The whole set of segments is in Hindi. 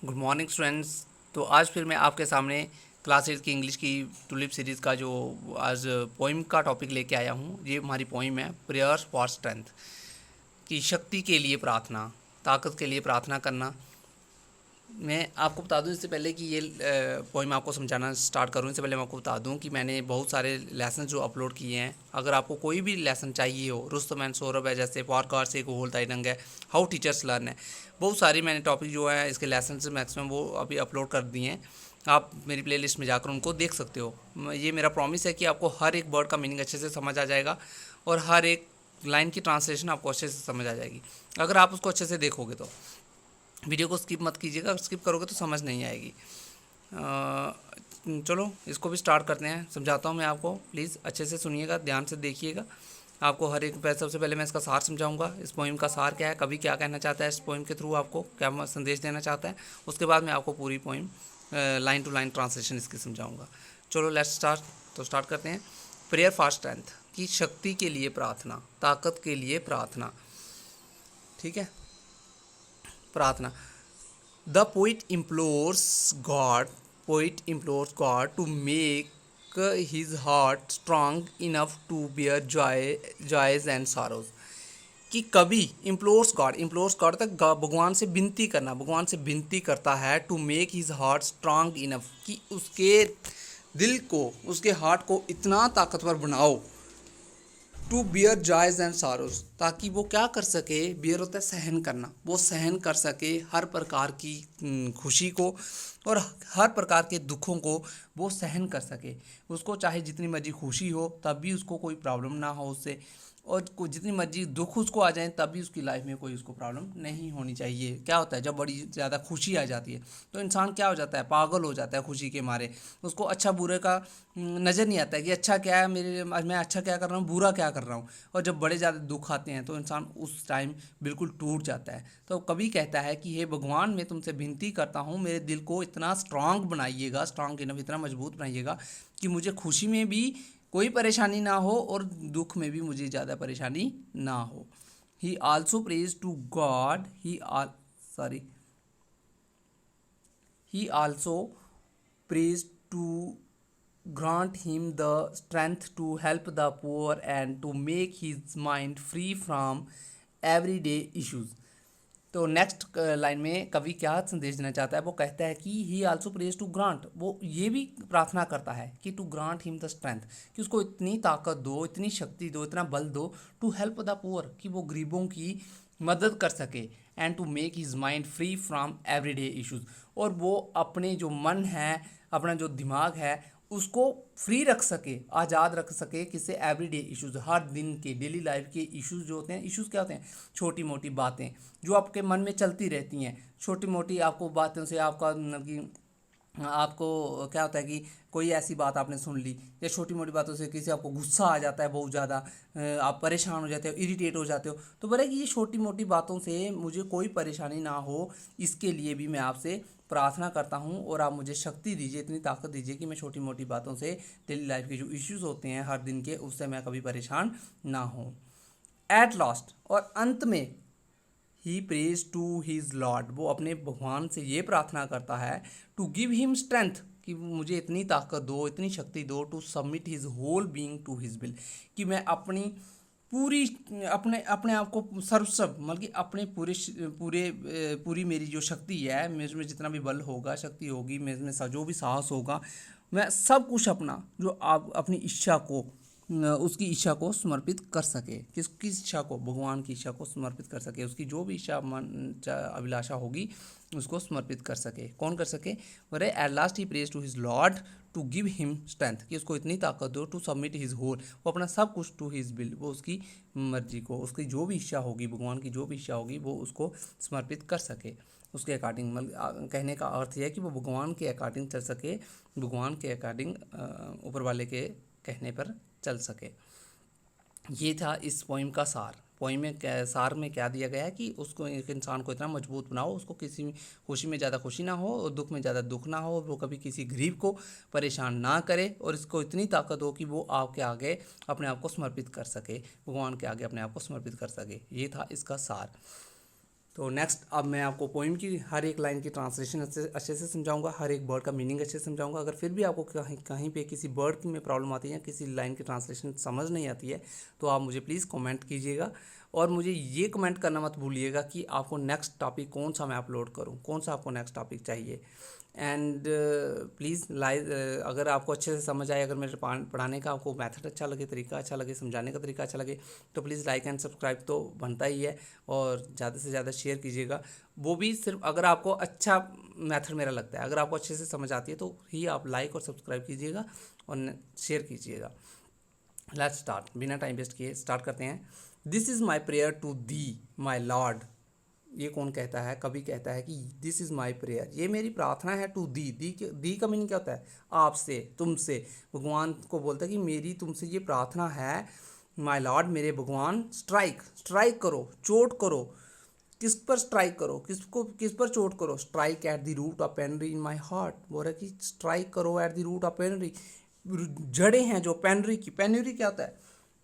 Good morning students. तो आज फिर मैं आपके सामने क्लास 8 की इंग्लिश की टुलिप सीरीज़ का जो आज पोइम का टॉपिक लेके आया हूँ। ये हमारी पोइम है प्रेयर्स फॉर स्ट्रेंथ, की शक्ति के लिए प्रार्थना, ताकत के लिए प्रार्थना करना। मैं आपको बता दूं इससे पहले कि ये पोइम आपको समझाना स्टार्ट करूं, इससे पहले मैं आपको बता दूं कि मैंने बहुत सारे लेसन जो अपलोड किए हैं। अगर आपको कोई भी लेसन चाहिए हो, रुस्तम एंड सौरभ है, जैसे फॉर कार से एक होल टाइटंग है, हाउ टीचर्स लर्न है, बहुत सारी मैंने टॉपिक जो है इसके लेसन से मैक्सिमम वो अभी अपलोड कर दिए हैं। आप मेरी प्लेलिस्ट में जाकर उनको देख सकते हो। ये मेरा प्रॉमिस है कि आपको हर एक वर्ड का मीनिंग अच्छे से समझ आ जाएगा और हर एक लाइन की ट्रांसलेशन आपको अच्छे से समझ आ जाएगी अगर आप उसको अच्छे से देखोगे तो। वीडियो को स्किप मत कीजिएगा, स्किप करोगे तो समझ नहीं आएगी। चलो इसको भी स्टार्ट करते हैं। समझाता हूँ मैं आपको, प्लीज़ अच्छे से सुनिएगा, ध्यान से देखिएगा। आपको हर एक सबसे पहले मैं इसका सार समझाऊंगा। इस पोइम का सार क्या है, कवि क्या कहना चाहता है इस पोइम के थ्रू, आपको क्या संदेश देना चाहता है। उसके बाद मैं आपको पूरी poem line to line translation इसकी समझाऊंगा। चलो लेट्स स्टार्ट। तो स्टार्ट करते हैं। प्रेयर फॉर स्ट्रेंथ, की शक्ति के लिए प्रार्थना, ताकत के लिए प्रार्थना। ठीक है, प्रार्थना। The poet implores God to make his heart strong enough to bear joys and sorrows। कि कवि इम्प्लोर्स गॉड तक भगवान से विनती करना, भगवान से विनती करता है to make his heart strong enough, कि उसके दिल को, उसके हार्ट को इतना ताकतवर बनाओ, to bear joys and sorrows, ताकि वो क्या कर सके, बियर होता है सहन करना, वो सहन कर सके हर प्रकार की खुशी को और हर प्रकार के दुखों को वो सहन कर सके। उसको चाहे जितनी मर्जी खुशी हो तब भी उसको कोई प्रॉब्लम ना हो उससे, और जितनी मर्जी दुख उसको आ जाए तब भी उसकी लाइफ में कोई उसको प्रॉब्लम नहीं होनी चाहिए। क्या होता है, जब बड़ी ज़्यादा खुशी आ जाती है तो इंसान क्या हो जाता है, पागल हो जाता है खुशी के मारे। उसको अच्छा बुरे का नज़र नहीं आता है कि अच्छा क्या है मेरे, मैं अच्छा क्या कर रहा हूँ, बुरा क्या कर रहा हूँ। और जब बड़े ज़्यादा दुख आते हैं तो इंसान उस टाइम बिल्कुल टूट जाता है। तो कवि कहता है कि हे भगवान, मैं तुमसे विनती करता हूँ, मेरे दिल को इतना स्ट्रांग बनाइएगा, स्ट्रांग इनफ, इतना मजबूत बनाइएगा कि मुझे खुशी में भी कोई परेशानी ना हो और दुख में भी मुझे ज़्यादा परेशानी ना हो। He also prays to God, he also prays to grant him the strength to help the poor and to make his mind free from everyday issues। तो नेक्स्ट लाइन में कवि क्या संदेश देना चाहता है, वो कहता है कि he also prays to grant, वो ये भी प्रार्थना करता है कि to grant him the strength, कि उसको इतनी ताकत दो, इतनी शक्ति दो, इतना बल दो, टू हेल्प द पुअर, कि वो गरीबों की मदद कर सके, and to make his mind free from everyday issues, और वो अपने जो मन है, अपना जो दिमाग है, उसको फ्री रख सके, आज़ाद रख सके, किससे, एवरीडे इश्यूज, हर दिन के डेली लाइफ के इश्यूज जो होते हैं। इश्यूज क्या होते हैं, छोटी मोटी बातें जो आपके मन में चलती रहती हैं, छोटी मोटी आपको बातों से आपका मतलब कि आपको क्या होता है कि कोई ऐसी बात आपने सुन ली, या छोटी मोटी बातों से किसी आपको गुस्सा आ जाता है बहुत ज़्यादा, आप परेशान हो जाते हो, इरिटेट हो जाते हो, तो बोले कि ये छोटी मोटी बातों से मुझे कोई परेशानी ना हो, इसके लिए भी मैं आपसे प्रार्थना करता हूँ और आप मुझे शक्ति दीजिए, इतनी ताकत दीजिए कि मैं छोटी मोटी बातों से, डेली लाइफ के जो इश्यूज़ होते हैं हर दिन के, उससे मैं कभी परेशान ना हूँ। एट लास्ट, और अंत में, ही प्रेज टू हिज लॉर्ड, वो अपने भगवान से ये प्रार्थना करता है टू गिव हिम स्ट्रेंथ, कि मुझे इतनी ताकत दो, इतनी शक्ति दो, to submit his whole being to his will, कि मैं अपनी पूरी, अपने अपने आप को सर्वस्व, मतलब कि अपने पूरी मेरी जो शक्ति है, मेरे में जितना भी बल होगा, शक्ति होगी, मेरे में जो भी साहस होगा, मैं सब कुछ अपना, जो आप अपनी इच्छा को, उसकी इच्छा को समर्पित कर सके। किसकी इच्छा को, भगवान की इच्छा को समर्पित कर सके, उसकी जो भी इच्छा मन अभिलाषा होगी उसको समर्पित कर सके। कौन कर सके, बोले at last he prays to his lord to give him strength, कि उसको इतनी ताकत दो, टू सबमिट हिज होल, वो अपना सब कुछ, टू हिज विल, वो उसकी मर्जी को, उसकी जो भी इच्छा होगी, भगवान की जो भी इच्छा होगी वो उसको समर्पित कर सके उसके अकॉर्डिंग। मतलब कहने का अर्थ यह है कि वो भगवान के अकॉर्डिंग चल सके, भगवान के अकॉर्डिंग, ऊपर वाले के कहने पर चल सके। ये था इस पोइम का सार। पोइम में सार में क्या दिया गया है कि उसको, एक इंसान को इतना मजबूत बनाओ, उसको किसी खुशी में ज़्यादा खुशी ना हो और दुख में ज़्यादा दुख ना हो, वो कभी किसी गरीब को परेशान ना करे, और इसको इतनी ताकत हो कि वो आपके आगे अपने आप को समर्पित कर सके, भगवान के आगे अपने आप को समर्पित कर सके। ये था इसका सार। तो नेक्स्ट अब मैं आपको पोइम की हर एक लाइन की ट्रांसलेशन अच्छे से समझाऊंगा, हर एक वर्ड का मीनिंग अच्छे से समझाऊंगा। अगर फिर भी आपको कहीं कहीं पे किसी वर्ड में प्रॉब्लम आती है या किसी लाइन की ट्रांसलेशन समझ नहीं आती है तो आप मुझे प्लीज़ कमेंट कीजिएगा। और मुझे ये कमेंट करना मत भूलिएगा कि आपको नेक्स्ट टॉपिक कौन सा मैं अपलोड करूँ, कौन सा आपको नेक्स्ट टॉपिक चाहिए। एंड प्लीज़ अगर आपको अच्छे से समझ आए, अगर मेरे पढ़ाने का आपको मेथड अच्छा लगे, तरीका अच्छा लगे, समझाने का तरीका अच्छा लगे, तो प्लीज़ लाइक एंड सब्सक्राइब तो बनता ही है, और ज़्यादा से ज़्यादा शेयर कीजिएगा। वो भी सिर्फ अगर आपको अच्छा मेथड मेरा लगता है, अगर आपको अच्छे से समझ आती है तो ही आप लाइक और सब्सक्राइब कीजिएगा और शेयर कीजिएगा। लेट्स स्टार्ट, बिना टाइम वेस्ट किए स्टार्ट करते हैं। This is my prayer to thee my lord. ये कौन कहता है? कवि कहता है कि दिस इज़ माई प्रेयर, ये मेरी प्रार्थना है, टू दी का मीनिंग क्या होता है? आपसे, तुमसे। भगवान को बोलता है कि मेरी तुमसे ये प्रार्थना है, माई लॉर्ड, मेरे भगवान, स्ट्राइक करो, चोट करो। किस पर स्ट्राइक करो? किस पर चोट करो? Strike at the root of penury in my heart. बोल रहा है कि स्ट्राइक करो at the root of penury, जड़ें हैं जो पेनरी की। पेनरी क्या होता है?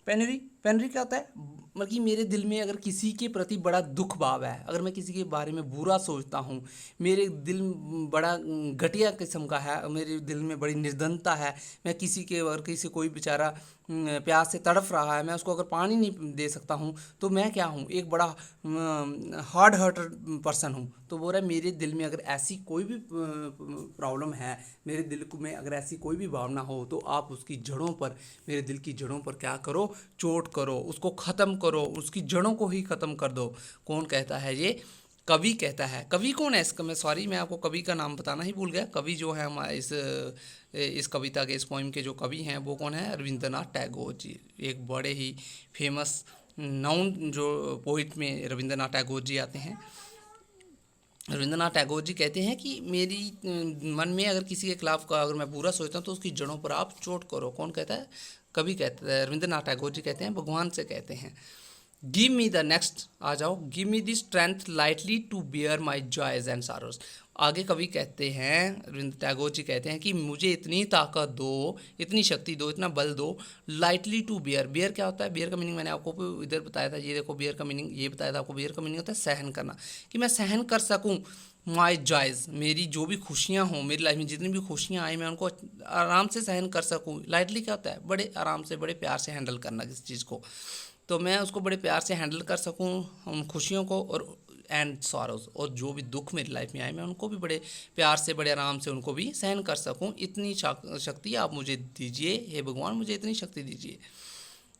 पेनरी क्या होता है? मतलब कि मेरे दिल में अगर किसी के प्रति बड़ा दुख भाव है, अगर मैं किसी के बारे में बुरा सोचता हूँ, मेरे दिल बड़ा घटिया किस्म का है, मेरे दिल में बड़ी निर्धनता है, मैं किसी के, अगर किसी कोई बेचारा प्यास से तड़फ रहा है, मैं उसको अगर पानी नहीं दे सकता हूँ, तो मैं क्या हूँ? एक बड़ा हार्ड हार्टेड पर्सन हूँ। तो बोल रहा है मेरे दिल में अगर ऐसी कोई भी प्रॉब्लम है, मेरे दिल में अगर ऐसी कोई भी भावना हो, तो आप उसकी जड़ों पर, मेरे दिल की जड़ों पर क्या करो? चोट करो, उसको ख़त्म करो, उसकी जड़ों को ही ख़त्म कर दो। कौन कहता है ये? कवि कहता है। कवि कौन है इसका? मैं आपको कवि का नाम बताना ही भूल गया। कवि जो है हमारे इस कविता के, इस पोइम के जो कवि हैं वो कौन है? रविंद्रनाथ टैगोर जी। एक बड़े ही फेमस नाउन जो पोइट में रविंद्रनाथ टैगोर जी आते हैं। रविंद्रनाथ टैगोर जी कहते हैं कि मेरी मन में अगर किसी के खिलाफ का अगर मैं बुरा सोचता हूँ तो उसकी जड़ों पर आप चोट करो। कौन कहता है? कवि कहता है, रविंद्रनाथ टैगोर जी कहते हैं, भगवान से कहते हैं। गिव मी द नेक्स्ट, आ जाओ। Give me the strength lightly to bear my joys and sorrows. आगे कवि कहते हैं, रविंद्र टैगोर जी कहते हैं कि मुझे इतनी ताकत दो, इतनी शक्ति दो, इतना बल दो, लाइटली टू बियर। बियर क्या होता है? बियर का मीनिंग मैंने आपको इधर बताया था, ये देखो बियर का मीनिंग ये बताया था आपको। बियर का मीनिंग होता है सहन करना, कि मैं सहन कर सकूं माई जॉयज, मेरी जो भी खुशियाँ हों, मेरी लाइफ में जितनी भी खुशियाँ आए, मैं उनको आराम से सहन कर सकूँ। लाइटली क्या होता है? बड़े आराम से, बड़े प्यार से हैंडल करना किसी चीज़ को, तो मैं उसको बड़े प्यार से हैंडल कर सकूँ उन खुशियों को। और एंड सॉरोज, और जो भी दुख मेरी लाइफ में आए, मैं उनको भी बड़े प्यार से, बड़े आराम से उनको भी सहन कर सकूँ। इतनी शक्ति आप मुझे दीजिए, हे भगवान, मुझे इतनी शक्ति दीजिए।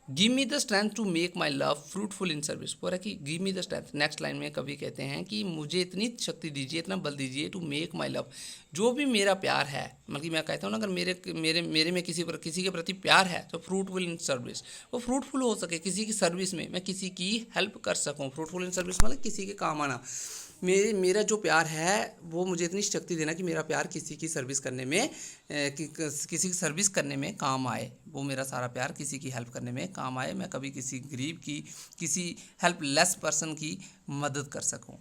Give me the strength to make my love fruitful in service. पूरा कि give me the strength, next line में कवि कहते हैं कि मुझे इतनी शक्ति दीजिए, इतना बल दीजिए, टू मेक माई लव, जो भी मेरा प्यार है, मतलब कि मैं कहता हूँ ना, अगर मेरे मेरे मेरे में किसी के प्रति प्यार है तो फ्रूटफुल इन सर्विस, वो फ्रूटफुल हो सके किसी की सर्विस में, मैं किसी की हेल्प कर सकूँ। फ्रूटफुल इन सर्विस मतलब किसी के काम आना। मेरा जो प्यार है वो मुझे इतनी शक्ति देना कि मेरा प्यार किसी की सर्विस करने में किसी की सर्विस करने में काम आए। वो मेरा सारा प्यार किसी की हेल्प करने में काम आए, मैं कभी किसी गरीब की, किसी हेल्पलेस पर्सन की मदद कर सकूं।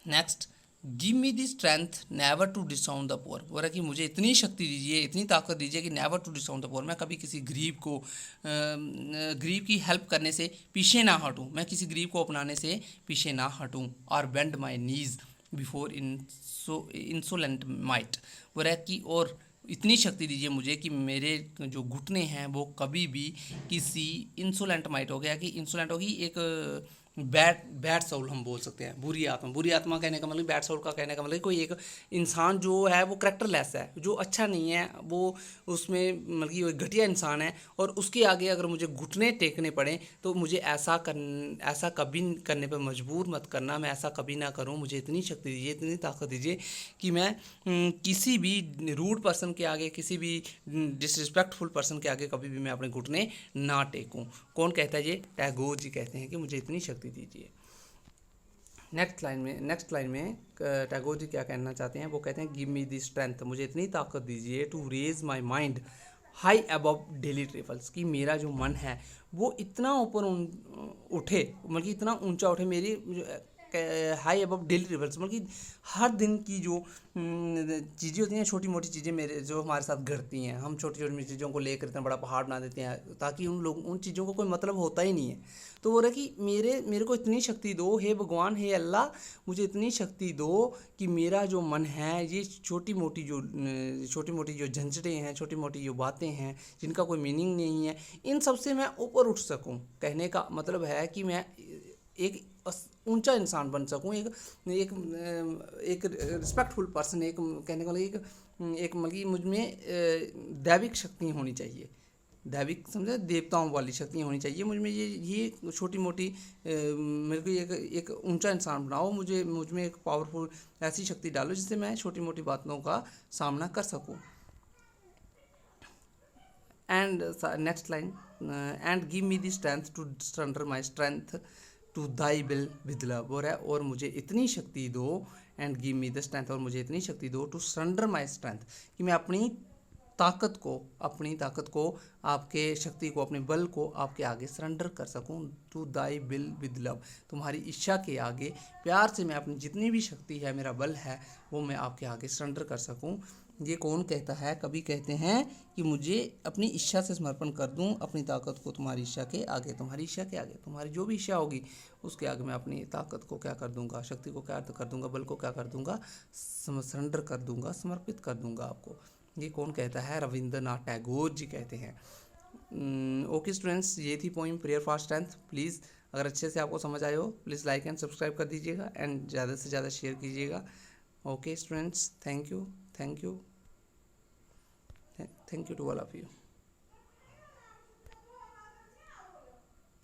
Next, give me the strength never to disown the poor. बोल रहा कि मुझे इतनी शक्ति दीजिए, इतनी ताकत दीजिए कि never to disown the poor, मैं कभी किसी गरीब की हेल्प करने से पीछे ना हटूं, मैं किसी गरीब को अपनाने से पीछे ना हटूं। और बेंड माई नीज बिफोर इंसोलेंट माइट। बोल रहा कि और इतनी शक्ति दीजिए मुझे कि मेरे जो घुटने हैं वो कभी भी किसी इंसोलेंट माइट, हो गया कि इंसोलेंट होगी एक बैड सोल हम बोल सकते हैं, बुरी आत्मा कहने का मतलब, बैड सोल का कहने का मतलब कोई एक इंसान जो है वो करेक्टरलेस है, जो अच्छा नहीं है, वो उसमें मतलब कि घटिया इंसान है, और उसके आगे अगर मुझे घुटने टेकने पड़े तो मुझे ऐसा कभी करने पर मजबूर मत करना, मैं ऐसा कभी ना करूं। मुझे इतनी शक्ति दीजिए, इतनी ताकत दीजिए कि मैं किसी भी रूड पर्सन के आगे, किसी भी डिसरिस्पेक्टफुल पर्सन के आगे कभी भी मैं अपने घुटने ना टेकूं। कौन कहता है ये? टैगोर जी कहते हैं कि मुझे इतनी शक्ति दीजिए। नेक्स्ट लाइन में टैगोर जी क्या कहना चाहते हैं? वो कहते हैं गिव मी दी स्ट्रेंथ, मुझे इतनी ताकत दीजिए, to raise my mind high above daily trifles, कि मेरा जो मन है वो इतना ऊपर उठे, मतलब कि इतना ऊंचा उठे, मेरी हाई अबव डेली रिवल्स, मतलब कि हर दिन की जो चीज़ें होती हैं, छोटी मोटी चीज़ें मेरे जो हमारे साथ घटती हैं, हम छोटी छोटी चीज़ों को लेकर इतना बड़ा पहाड़ बना देते हैं, ताकि उन चीज़ों को कोई मतलब होता ही नहीं है। तो वो रहा कि मेरे को इतनी शक्ति दो हे भगवान, हे अल्लाह, मुझे इतनी शक्ति दो कि मेरा जो मन है ये छोटी मोटी जो झंझटें हैं, छोटी मोटी जो बातें हैं जिनका कोई मीनिंग नहीं है, इन सब से मैं ऊपर उठ सकूं। कहने का मतलब है कि मैं एक ऊंचा इंसान बन सकूं, एक एक एक रिस्पेक्टफुल पर्सन, एक कहने का मतलब एक मतलब कि मुझ में दैविक शक्ति होनी चाहिए, दैविक समझे, देवताओं वाली शक्तियाँ होनी चाहिए मुझ में। ये छोटी मोटी मेरे को एक ऊंचा इंसान बनाओ, मुझ में एक पावरफुल ऐसी शक्ति डालो जिससे मैं छोटी मोटी बातों का सामना कर सकूं। And next line, and give me the strength to surrender my strength to thy will with love, और है और मुझे इतनी शक्ति दो, and give me the strength, और मुझे इतनी शक्ति दो टू सरेंडर माई स्ट्रेंथ, कि मैं अपनी ताकत को, आपके शक्ति को, अपने बल को आपके आगे सरेंडर कर सकूं। To thy will with love, तुम्हारी इच्छा के आगे प्यार से मैं अपनी जितनी भी शक्ति है, मेरा बल है, वो मैं आपके आगे सरेंडर कर सकूं। ये कौन कहता है? कभी कहते हैं कि मुझे अपनी इच्छा से समर्पण कर दूं, अपनी ताकत को तुम्हारी इच्छा के आगे, तुम्हारी इच्छा के आगे, तुम्हारी जो भी इच्छा होगी उसके आगे मैं अपनी ताकत को क्या कर दूंगा, शक्ति को क्या कर दूंगा, बल को क्या कर दूंगा, सरेंडर कर दूंगा, समर्पित कर दूंगा आपको। ये कौन कहता है? रविंद्रनाथ टैगोर जी कहते हैं। ओके स्टूडेंट्स, ये थी poem prayer for strength. Please अगर अच्छे से आपको समझ आए हो, प्लीज़ लाइक एंड सब्सक्राइब कर दीजिएगा, एंड ज़्यादा से ज़्यादा शेयर कीजिएगा। Okay students, thank you, thank you, thank you to all of you.